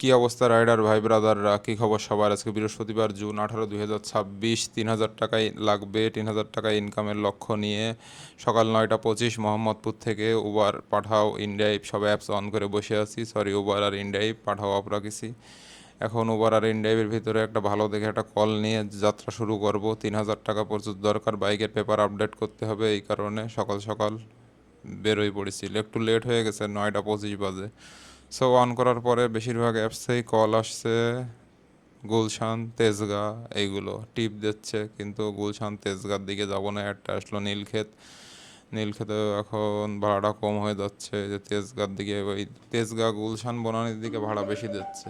কি অবস্থা রাইডার ভাই ব্রাদাররা, কি খবর সবার? আজকে বৃহস্পতিবার, জুন 18, 2026। 3,000 টাকাই লাগবে, 3,000 টাকা ইনকামের লক্ষ্য নিয়ে সকাল 9টা 25 মোহাম্মদপুর থেকে উবার পাঠাও ইনড্রাইভ সব অ্যাপস অন করে বসে আছি। সরি, উবার আর ইনড্রাইভ পাঠাও অফ রাখিছি। এখন উবার আর ইনড্রাইভের ভিতরে একটা ভালো দেখে একটা কল নিয়ে যাত্রা শুরু করব। 3,000 টাকা প্রচুর দরকার, বাইকের পেপার আপডেট করতে হবে, এই কারণে সকাল সকাল বেরোই পড়েছিল। একটু লেট হয়ে গেছে, 9টা 25 বাজে। সো অন করার পরে বেশিরভাগ অ্যাপসেই কল আসছে গুলশান, তেজগাঁ, এইগুলো টিপ দিচ্ছে, কিন্তু গুলশান তেজগাঁর দিকে যাব না। একটা আসলো নীলক্ষেত, নীলক্ষেতে এখন ভাড়াটা কম হয়ে যাচ্ছে। যে তেজগাঁর দিকে, ওই তেজগাঁ গুলশান বনানীর দিকে ভাড়া বেশি দিচ্ছে,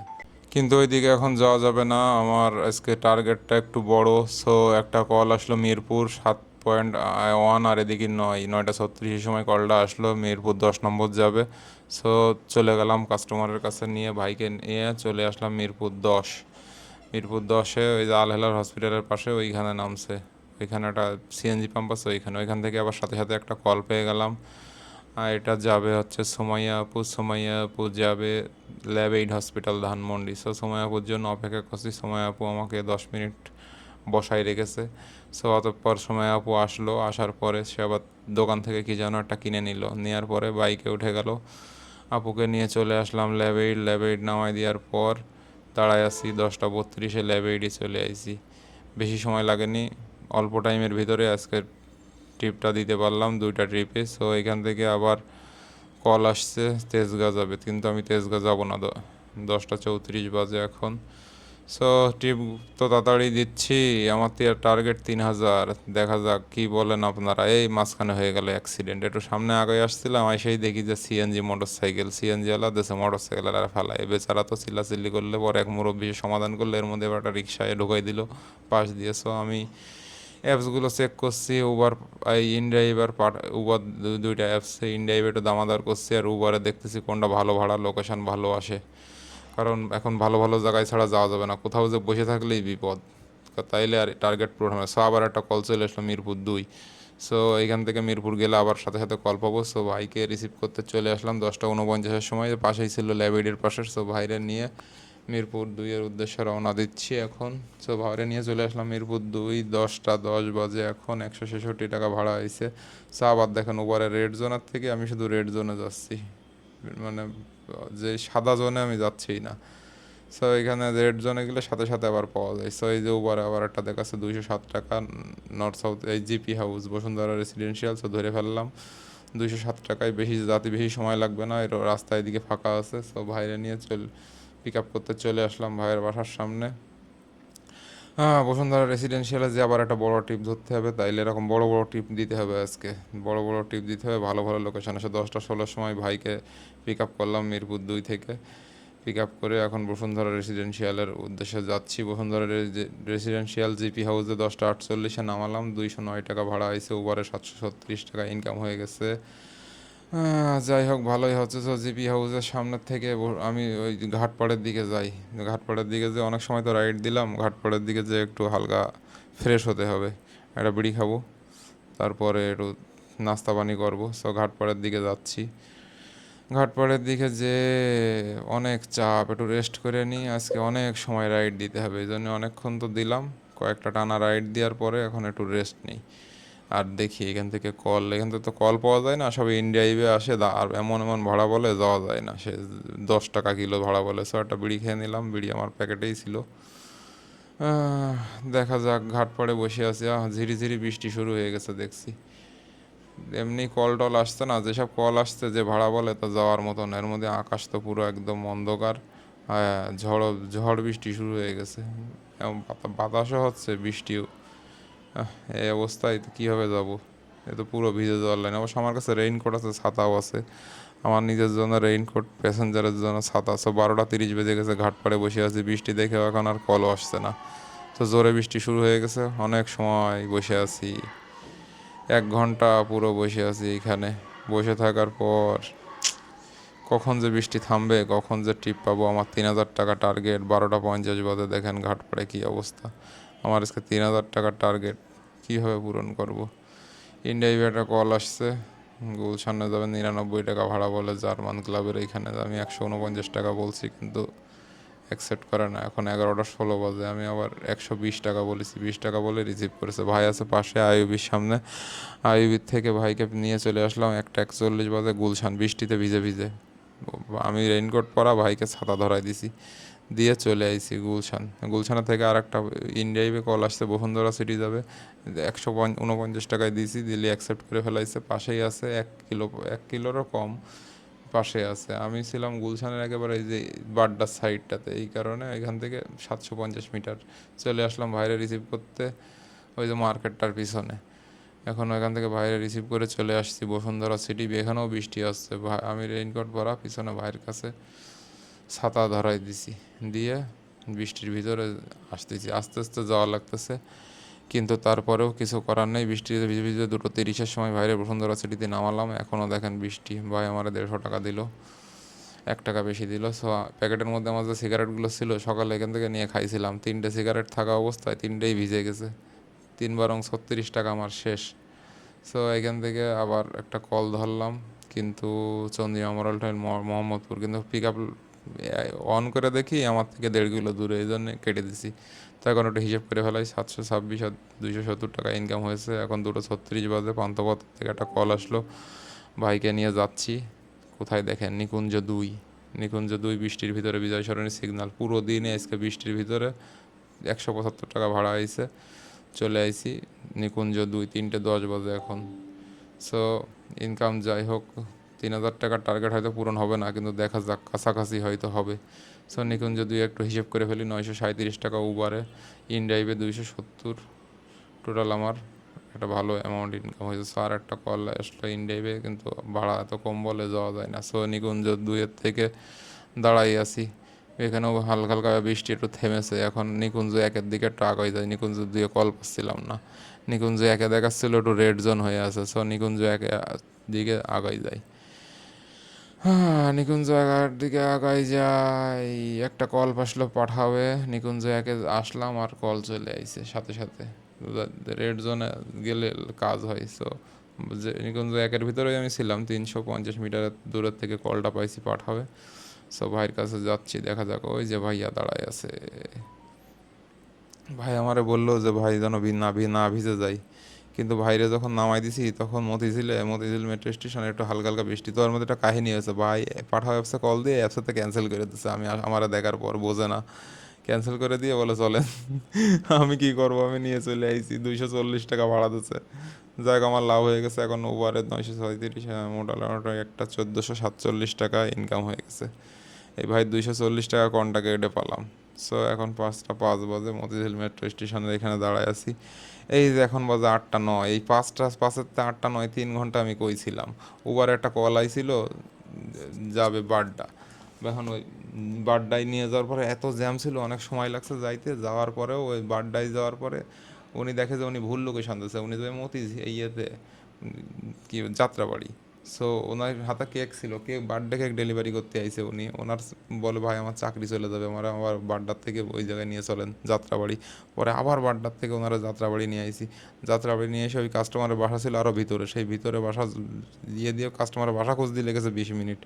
কিন্তু ওই দিকে এখন যাওয়া যাবে না। আমার আজকে টার্গেটটা একটু বড়। সো একটা কল আসলো মিরপুর 7.1, আর এদিকে 9টা 36 সময় কলটা আসলো মিরপুর 10 নম্বর যাবে। সো চলে গেলাম কাস্টমারের কাছে নিয়ে, ভাইকে নিয়ে চলে আসলাম মিরপুর 10। মিরপুর 10-এ ওই যে আল হেলাল হসপিটালের পাশে ওইখানে নামছে, ওইখানে একটা সিএনজি পাম্প আছে, ওইখান থেকে আবার সাথে সাথে একটা কল পেয়ে গেলাম। আর এটা যাবে হচ্ছে সোমাইয়াপুর যাবে ল্যাব 8 হসপিটাল ধানমন্ডি। সো সোমাইয়াপুর জন্য অপেক্ষা করছি। সোমাইয়াপু আমাকে 10 মিনিট বসায় রেখেছে। সো অতঃপর সোমাইয়াপু আসলো, আসার পরে সে আবার দোকান থেকে কি যেন একটা কিনে নিল, নেওয়ার পরে বাইকে উঠে গেল। আপুকে নিয়ে চলে আসলাম ল্যাব 8 নামাই দেওয়ার পর দাঁড়ায় আছি। 10টা 32-এ ল্যাব 8-ই চলে আইছি। বেশি সময় লাগেনি, অল্প টাইমের ভিতরে আজকের ট্রিপটা দিতে পারলাম, 2টা ট্রিপে। সো এখান থেকে আবার কল আসছে তেজগাঁ যাবে, কিন্তু আমি তেজগাঁ যাব না। 10টা 34 বাজে এখন। সো ট্রিপ তো তাড়াতাড়ি দিচ্ছি, আমার টার্গেট 3,000। দেখা যাক কি বলেন আপনারা। এই মাঝখানে হয়ে গেল অ্যাক্সিডেন্ট, একটু সামনে আগে আসছিলাম, সেই দেখি যে সিএনজি ওয়ালা দেশে মোটরসাইকেল আর ফেলায়। বেচারা তো চিল্লাচিল্লি করলে পরে এক মুরব্বী সমাধান করলে, এর মধ্যে এবার একটা রিক্সায় ঢুকাই দিল পাশ দিয়ে। সো আমি অ্যাপসগুলো চেক করছি, উবার এই ইনড্রাইভ আর উবার, দুইটা অ্যাপসে ইনড্রাইভ একটু দামাদার করছি, আর উবারে দেখতেছি কোনটা ভালো ভাড়া, লোকেশন ভালো আসে। কারণ এখন ভালো ভালো জায়গায় ছাড়া যাওয়া যাবে না, কোথাও যে বসে থাকলেই বিপদ, তাইলে আর টার্গেট পূরণ হবে। সো আবার একটা কল চলে আসলো মিরপুর 2। সো এইখান থেকে মিরপুর গেলে আবার সাথে সাথে কল পাবো। সো ভাইকে রিসিভ করতে চলে আসলাম 10টা 49-এর সময়, পাশেই ছিল ল্যাবরেটরির পাশে। সো ভাইরে নিয়ে মিরপুর 2-এর উদ্দেশ্যে রওনা দিচ্ছি এখন। সো ভাইরে নিয়ে চলে আসলাম মিরপুর 2। 10টা 10 বাজে এখন, 166 টাকা ভাড়া হয়েছে। সো আবার দেখেন উবারের রেড জোনের থেকে আমি শুধু রেড জোনে যাচ্ছি, মানে যে সাদা জোনে আমি যাচ্ছি না। সো এখানে রেড জোনে গেলে সাথে সাথে আবার পাওয়া যায়। সো এই যে উবারে আবার একটা দেখাচ্ছে 207 টাকা, নর্থ সাউথ এই GP house Bashundhara residential. So ধরে ফেললাম 207 টাকায়, বেশি যাতে বেশি সময় লাগবে না, এর রাস্তা এদিকে ফাঁকা আছে। সো ভাইরে নিয়ে পিক আপ করতে চলে আসলাম ভাইয়ের বাসার সামনে। হ্যাঁ, বসুন্ধরা রেসিডেন্সিয়ালে যে আবার একটা বড় ট্রিপ ধরতে হবে, তাইলে এরকম বড় বড় ট্রিপ দিতে হবে আজকে। বড় বড় ট্রিপ দিতে হবে, ভালো ভালো লোকেশন আছে। 10টা 16 সময় ভাইকে পিক আপ করলাম মিরপুর 2 থেকে। পিক আপ করে এখন বসুন্ধরা রেসিডেন্সিয়ালের উদ্দেশ্যে যাচ্ছি। বসুন্ধরা রেসিডেন্সিয়াল জিপি হাউসে 10টা 48-এ নামালাম। 209 টাকা ভাড়া আইসে, উবারে 736 টাকা ইনকাম হয়ে গেছে। যাই হোক, ভালোই হচ্ছে। তো জিপি হাউসের সামনের থেকে আমি ওই ঘাটপাড়ের দিকে যাই। ঘাটপাড়ের দিকে যে অনেক সময় তো রাইড দিলাম, ঘাটপাড়ের দিকে যে একটু হালকা ফ্রেশ হতে হবে, একটা বিড়ি খাবো, তারপরে একটু নাস্তা পানি করবো। সো ঘাটপাড়ের দিকে যাচ্ছি। ঘাটপাড়ের দিকে যে অনেক চাপ, একটু রেস্ট করে নিই। আজকে অনেক সময় রাইড দিতে হবে, এই জন্য অনেকক্ষণ তো দিলাম। কয়েকটা টানা রাইড দেওয়ার পরে এখন একটু রেস্ট নিই। আর দেখি এখান থেকে তো কল পাওয়া যায় না, সব ইন্ডিয়াইভে আসে, আর এমন এমন ভাড়া বলে যাওয়া যায় না। সে 10 টাকা কিলো ভাড়া বলে। সো একটা বিড়ি খেয়ে নিলাম, বিড়ি আমার প্যাকেটেই ছিল। দেখা যাক, ঘাট পাড়ে বসে আছি। ঝিরি ঝিরি বৃষ্টি শুরু হয়ে গেছে দেখছি। এমনি কল টল আসছে না, যেসব কল আসছে যে ভাড়া বলে তা যাওয়ার মতন। এর মধ্যে আকাশ তো পুরো একদম অন্ধকার। হ্যাঁ, ঝড় বৃষ্টি শুরু হয়ে গেছে, এবং বাতাসও হচ্ছে, বৃষ্টিও। এই অবস্থায় তো কীভাবে যাবো? এ তো পুরো ভিজে যাওয়ার লাইন। অবশ্য আমার কাছে রেইনকোট আছে, ছাতাও আছে। আমার নিজের জন্য রেইনকোট, প্যাসেঞ্জারের জন্য ছাতা। 12টা 30 বেজে গেছে, ঘাট পাড়ে বসে আছি, বৃষ্টি দেখেও এখন আর কলও আসছে না। তো জোরে বৃষ্টি শুরু হয়ে গেছে, অনেক সময় বসে আছি, 1 ঘন্টা পুরো বসে আছি এখানে। বসে থাকার পর কখন যে বৃষ্টি থামবে, কখন যে ট্রিপ পাবো। আমার 3,000 টাকা টার্গেট, 12টা 50 বাজে, দেখেন ঘাট পাড়ে কী অবস্থা। আমার আজকে 3,000 টাকার টার্গেট কীভাবে পূরণ করব? ইন্ডিয়া একটা কল আসছে, গুলশানে যাবে, 99 টাকা ভাড়া বলে, জার্মান ক্লাবের এইখানে। আমি 149 টাকা বলছি, কিন্তু অ্যাকসেপ্ট করে না। এখন 11:16 বাজে, আমি আবার 120 টাকা বলেছি, 20 টাকা বলে রিসিভ করেছে। ভাই আছে পাশে আইইউবির সামনে, আইইউবির থেকে ভাইকে নিয়ে চলে আসলাম 1:41 বাজে গুলশান, বৃষ্টিতে ভিজে ভিজে। আমি রেইনকোট পরা, ভাইকে ছাতা ধরাই দিছি, দিয়ে চলে আইছি গুলশান। গুলশানের থেকে আর একটা ইন্ডিয়াইবে কল আসছে, বসুন্ধরা সিটি যাবে, 149 টাকায় দিয়েছি, দিলে অ্যাকসেপ্ট করে ফেলাইছে। পাশেই আছে 1 কিলোরও কম পাশে আছে। আমি ছিলাম গুলশানের একেবারে এই যে বাড্ডার সাইডটাতে, এই কারণে এখান থেকে 750 মিটার চলে আসলাম ভাইরে রিসিভ করতে, ওই যে মার্কেটটার পিছনে। এখন ওইখান থেকে ভাইরে রিসিভ করে চলে আসছি বসুন্ধরা সিটি। এখানেও বৃষ্টি আসছে, আমি রেইনকোট পরা, পিছনে ভাইয়ের কাছে ছাতা ধরাই দিছি, দিয়ে বৃষ্টির ভিতরে আসতেছি। আস্তে আস্তে যাওয়া লাগতেছে, কিন্তু তারপরেও কিছু করার নেই। বৃষ্টিতে ভিজে ভিজে 2:30-এর সময় বাইরে বসুন্ধরা সিটিতে নামালাম। এখনও দেখেন বৃষ্টি। ভাই আমার 150 টাকা দিল, 1 টাকা বেশি দিল। সো প্যাকেটের মধ্যে আমার যে সিগারেটগুলো ছিল সকালে এখান থেকে নিয়ে খাইছিলাম, 3টে সিগারেট থাকা অবস্থায় 3টেই ভিজে গেছে। 3 × 36 টাকা আমার শেষ। সো এখান থেকে আবার একটা কল ধরলাম, কিন্তু চন্দ্রিমা মডেল টাউন মোহাম্মদপুর, কিন্তু পিক আপ অন করে দেখি আমার থেকে 1.5 কিলো দূরে, এই জন্য কেটে দিছি। তো এখন একটু হিসেব করে ফেলাই, 726 আর 270 টাকা ইনকাম হয়েছে। এখন 2:36 বাজে, পান্থপথ থেকে একটা কল আসলো, ভাইকে নিয়ে যাচ্ছি। কোথায় দেখেন, নিকুঞ্জ 2। নিকুঞ্জ 2 বৃষ্টির ভিতরে, বিজয় সরণি সিগন্যাল। পুরো দিনে আজকে বৃষ্টির ভিতরে 175 টাকা ভাড়া হয়েছে। চলে আইছি নিকুঞ্জ 2, 3:10 বাজে এখন। সো ইনকাম যাই হোক, 3,000 টাকার টার্গেট হয়তো পূরণ হবে না, কিন্তু দেখা যাক, কাছাকাছি হয়তো হবে। সো নিকুঞ্জ 2 একটু হিসেব করে ফেলি, 937 টাকা উবারে, ইনড্রাইভে 270, টোটাল আমার একটা ভালো অ্যামাউন্ট ইনকাম হয়েছে। সো আর একটা কল আসলো ইনড্রাইভে, কিন্তু ভাড়া এত কম বলে যাওয়া যায় না। সো নিকুঞ্জ 2-এর থেকে দাঁড়াই আছি। এখানেও হালকা হালকা বৃষ্টি একটু থেমেছে। এখন নিকুঞ্জ 1-এর দিকে একটু আগাই যায়, নিকুঞ্জ 2-এ কল পাচ্ছিলাম না। নিকুঞ্জ 1-এ দেখাচ্ছিল একটু রেড জোন হয়ে আছে। সো নিকুঞ্জ 1-এর দিকে আগাই যায়। হ্যাঁ, নিকুঞ্জ 1-এর দিকে আগাই যাই, একটা কল আসলো পাঠাবে। নিকুঞ্জ 1-এ আসলাম আর কল চলে আইছে সাথে সাথে। রেড জোনে গেলে কাজ হয়। সো যে নিকুঞ্জ 1-এর ভিতরেই আমি ছিলাম, 350 মিটার দূরের থেকে কলটা পাইছি, পাঠাবে। সো ভাইয়ের কাছে যাচ্ছি, দেখা যাক। ওই যে ভাইয়া দাঁড়ায় আছে, ভাই আমারে বললো যে ভাই যেন না ভিজে যাই, কিন্তু ভাইরে যখন নামাই দিছি তখন মতিঝিল মেট্রো স্টেশনে একটু হালকা হালকা বৃষ্টি। তো ওর মধ্যে একটা কাহিনী হয়েছে, ভাই পাঠাও অ্যাপসে কল দিয়ে অ্যাপসেতে ক্যান্সেল করে দিচ্ছে। আমারে দেখার পর বোঝে না, ক্যান্সেল করে দিয়ে বলে চলেন। আমি কি করবো, আমি নিয়ে চলে আইছি, 240 টাকা ভাড়া দিচ্ছে। যাক, আমার লাভ হয়ে গেছে। এখন ওভারে 937, মোটামুটি একটা 1447 টাকা ইনকাম হয়ে গেছে। এই ভাই 240 টাকা কন্টাকে এডে পালাম। সো এখন 5টা 5 বাজে, মতিঝিল মেট্রো স্টেশনের এখানে দাঁড়ায় আছি। এই যে এখন বাজে 8টা 9, এই 5টা 5-এর 8টা 9, 3 ঘন্টা আমি কইছিলাম। উবারে একটা কল আইছিল, যাবে বাড্ডা। এখন ওই বাড্ডায় নিয়ে যাওয়ার পরে এত জ্যাম ছিল, অনেক সময় লাগছে যাইতে। যাওয়ার পরেও ওই বাড্ডায় যাওয়ার পরে উনি দেখে যে উনি ভুল লোকেশন দিচ্ছে। উনি যে ইয়েতে কি যাত্রাবাড়ি। সো ওনার হাতে কেক ছিল, বার্থডে কেক ডেলিভারি করতে আইছে উনি। ওনার বলে ভাই আমার চাকরি চলে যাবে, আমার আবার বাড্ডার থেকে ওই জায়গায় নিয়ে চলেন যাত্রাবাড়ি। পরে আবার বাড্ডার থেকে ওনারা যাত্রাবাড়ি নিয়ে আইছি। যাত্রাবাড়ি নিয়ে এসে ওই কাস্টমারের বাসা ছিল আরও ভিতরে, সেই ভিতরে বাসা দিয়ে কাস্টমারের বাসা খুঁজ দিয়ে লেগেছে 20 মিনিট।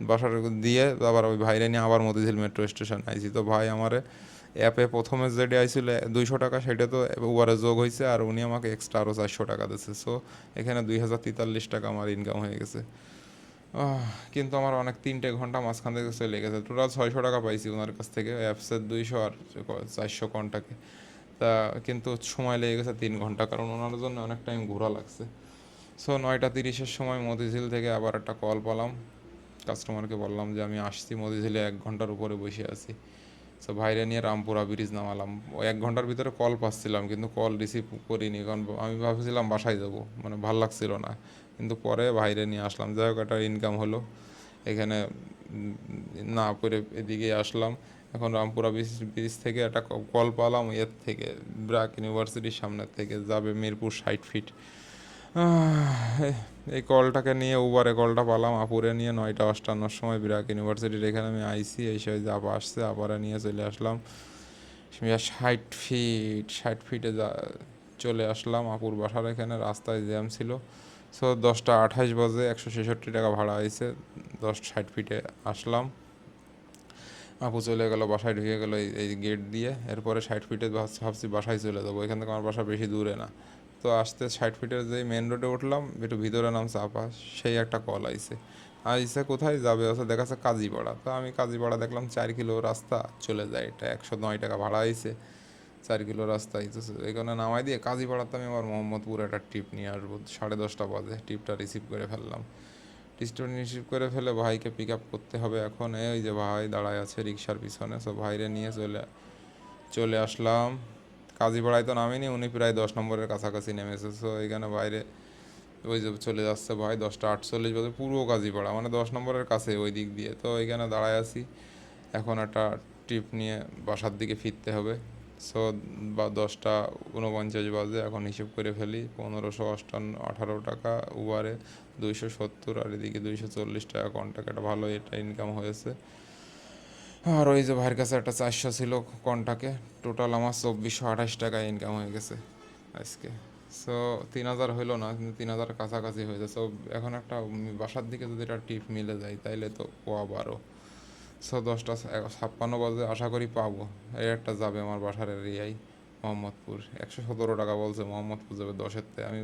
বাসার দিয়ে আবার ওই ভাইরে নিয়ে আবার মতিঝিল মেট্রো স্টেশন আইছি। তো ভাই আমারে অ্যাপে প্রথমে যেটা আইছিল 200 টাকা, সেটা তো উবারে যোগ হয়েছে, আর উনি আমাকে এক্সট্রা আরও 400 টাকা দিচ্ছে। সো এখানে 2043 টাকা আমার ইনকাম হয়ে গেছে। কিন্তু আমার অনেক 3টে ঘন্টা মাঝখান থেকে চলে গেছে। টোটাল 600 টাকা পাইছি ওনার কাছ থেকে, অ্যাপসের 200 আর 400 কন্টাকে। তা কিন্তু সময় লেগে গেছে 3 ঘন্টা, কারণ ওনার জন্য অনেক টাইম ঘোরা লাগছে। সো 9টা 30-এর সময় মতিঝিল থেকে আবার একটা কল পেলাম। কাস্টমারকে বললাম যে আমি আসছি, মতিঝিলে 1 ঘন্টার উপরে বসে আছি। সো ভাইরে নিয়ে রামপুরা ব্রিজ নামালাম। ওই 1 ঘন্টার ভিতরে কল পাচ্ছিলাম, কিন্তু কল রিসিভ করিনি, কারণ আমি ভাবছিলাম বাসায় যাব, মানে ভাল লাগছিল না। কিন্তু পরে ভাইরে নিয়ে আসলাম। যাই হোক, একটা ইনকাম হলো এখানে। না করে এদিকে আসলাম। এখন রামপুরা ব্রিজ থেকে একটা কল পেলাম, এর থেকে ব্র্যাক ইউনিভার্সিটির সামনের থেকে, যাবে মিরপুর 60 ফিট। এই কলটাকে নিয়ে উবারে কলটা পালাম, আপুরে নিয়ে 9টা 58-এর সময় ব্র্যাক ইউনিভার্সিটির এখানে আমি আইসি। এই সময় আপা আসছে, আপারে নিয়ে চলে আসলাম 60 ফিট। 60 ফিটে চলে আসলাম আপুর বাসার এখানে। রাস্তায় জ্যাম ছিল। সো 10টা 28 বাজে, 166 টাকা ভাড়া হয়েছে, 60 ফিটে আসলাম। আপু চলে গেল, বাসায় ঢুকে গেল এই গেট দিয়ে। এরপরে 60 ফিটে ভাবছি বাসায় চলে যাবো, এখান থেকে আমার বাসা বেশি দূরে না। তো আসতে 60 ফিটের যেই মেন রোডে উঠলাম, একটু ভিতরে নাম চাপা, সেই একটা কল আইছে। আইসে কোথায় যাবে, হচ্ছে দেখাচ্ছে কাজীপাড়া। তো আমি কাজীপাড়া দেখলাম 4 কিলো রাস্তা চলে যায়, এটা 109 টাকা ভাড়া আইছে। 4 কিলো রাস্তা আইতেছে, এখানে নামাই দিয়ে কাজীপাড়াতে আমি আমার মোহাম্মদপুর একটা ট্রিপ নিয়ে আসবো। 10:30 বাজে টিপটা রিসিভ করে ফেললাম। টিপটা রিসিভ করে ফেলে ভাইকে পিক আপ করতে হবে এখন। এই যে ভাই দাঁড়ায় আছে রিক্সার পিছনে, সব ভাইরে নিয়ে চলে আসলাম। কাজীপাড়ায় তো নামিনি, উনি প্রায় 10 নম্বরের কাছাকাছি নেমেছে। সো এখানে বাইরে ওই যে চলে যাচ্ছে ভাই 10:48 বাজে, পুরো কাজীপাড়া মানে 10 নম্বরের কাছে ওই দিক দিয়ে। তো এখানে দাঁড়ায় আছি, এখন একটা ট্রিপ নিয়ে বাসার দিকে ফিরতে হবে। সো 10:49 বাজে, এখন হিসেব করে ফেলি 1518 টাকা উবারে, 270, আর এদিকে 240 টাকা কন্ট্যাক্ট, একটা ভালো এটা ইনকাম হয়েছে। আর ওই যে ভাইয়ের কাছে একটা 400 ছিল কন্টাকে, টোটাল আমার 2428 টাকা ইনকাম হয়ে গেছে আজকে। সো 3000 হইলো না, কিন্তু 3000 কাছাকাছি হয়েছে। সো এখন একটা বাসার দিকে যদি একটা টিপ মিলে যায় তাইলে তো পোয়া 12। সো 10:56 বাজে আশা করি পাবো। এই একটা যাবে আমার বাসার এরিয়ায়, মোহাম্মদপুর। 117 টাকা বলছে মোহাম্মদপুর যাবে 10-এর, আমি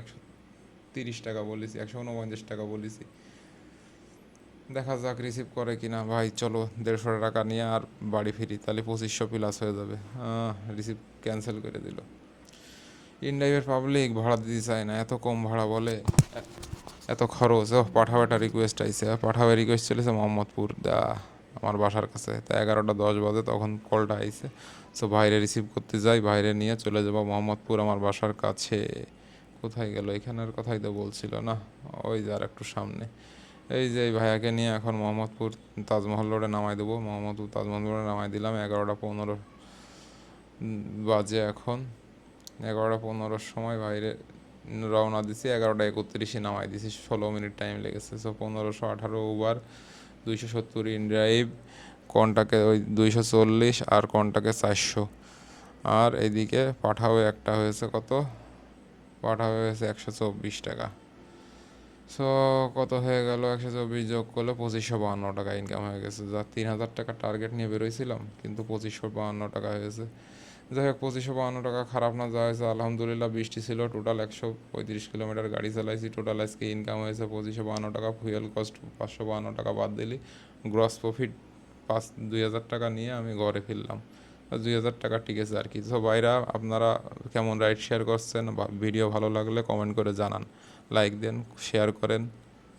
130 টাকা বলেছি, 149 টাকা বলেছি। দেখা যাক রিসিভ করে কিনা। ভাই চলো 150 টাকা নিয়ে আর বাড়ি ফিরি, তাহলে 2500 প্লাস হয়ে যাবে। রিসিভ ক্যান্সেল করে দিল। ইনড্রাইভের পাবলিক ভাড়া দিতে চায় না, এত কম ভাড়া বলে, এত খরচ। ও পাঠাও, একটা রিকোয়েস্ট আইসে, পাঠাবে রিকোয়েস্ট চলেছে মোহাম্মদপুর আমার বাসার কাছে। তা 11:10 বাজে তখন কলটা আইসে। সো ভাইরে রিসিভ করতে যাই, ভাইরে নিয়ে চলে যাবো মোহাম্মদপুর আমার বাসার কাছে। কোথায় গেল, এখানের কথাই তো বলছিল না, ওই যে আর একটু সামনে। এই যে এই ভাইয়াকে নিয়ে এখন মোহাম্মদপুর তাজমহল রোডে নামাই দেবো। মোহাম্মদপুর তাজমহল রোডে নামাই দিলাম। 11:15 বাজে এখন। 11:15 সময় বাইরে রওনা দিছি, 11:31 নামাই দিছি, 16 মিনিট টাইম লেগেছে। সো 1518 উবার, 270 ইনড্রাইভ, কনটাকে ওই 240, আর কনটাকে 400। আর এইদিকে পাঠাও একটা হয়েছে কত, পাঠাও হয়েছে 124 টাকা। সো কত হয়ে গেল, 124 যোগ করলে 2552 টাকা ইনকাম হয়ে গেছে। যা 3000 টাকা টার্গেট নিয়ে বেরোইছিলাম, কিন্তু 2552 টাকা হয়েছে। যাই হোক, 2552 টাকা খারাপ না, যা হয়েছে আলহামদুলিল্লাহ। বৃষ্টি ছিল, টোটাল 135 কিলোমিটার গাড়ি চালাইছি। টোটাল আজকে ইনকাম হয়েছে 2552 টাকা। ফুয়েল কস্ট 552 টাকা বাদ দিলি, গ্রস প্রফিট 2000 টাকা নিয়ে আমি ঘরে ফিরলাম। 2000 টাকা ঠিক আছে আর কি। তো ভাইরা, আপনারা কেমন রাইড শেয়ার করছেন, বা ভিডিও ভালো লাগলে কমেন্ট করে জানান, লাইক দেন, শেয়ার করেন।